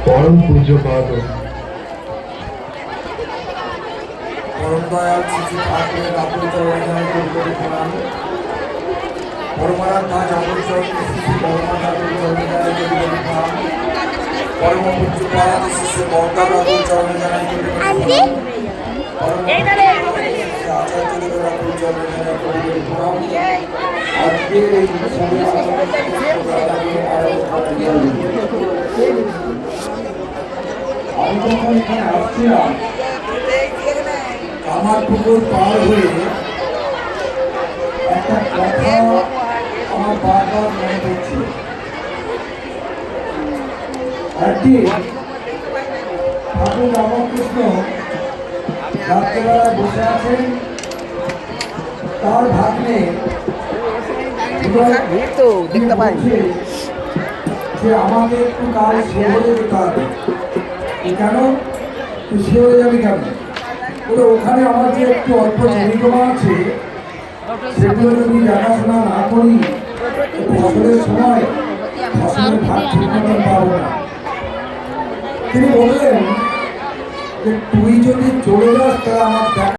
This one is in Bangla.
পরম পূজ্যপাদ পরম দয়াল শ্রী ঠাকুরের আবৃত পরমারাধ্যা জাগরণ শ্রী পরমা ঠাকুর চরণে জানাই পরম পূজ্যপাদ শ্রী বর্ধা ঠাকুর চরণে জানাই আচার্যদেবের ঠাকুর চরণে জানাই আজকে এই আমি যখন এখানে আসছিলাম আমার পুকুর পার হয়ে একটা কথা আমার বারবার মনে পড়ছে। একদিন ঠাকুর রামকৃষ্ণ রাত্রেবেলায় বসে আছেন, তার ভাগ্নে দেখতে পাই যে আমাকে একটু কাল শহরে যেতে হবে। কেন তুই শহরে যাবি কেন? ওখানে আমার যে একটু অল্প জমি জমা আছে সেগুলো যদি দেখাশোনা না করি ফসলের সময় ফসলের ভাগ ঠিক মতন পাবো না। তিনি বললেন যে তুই যদি চলে যাস তাহলে আমার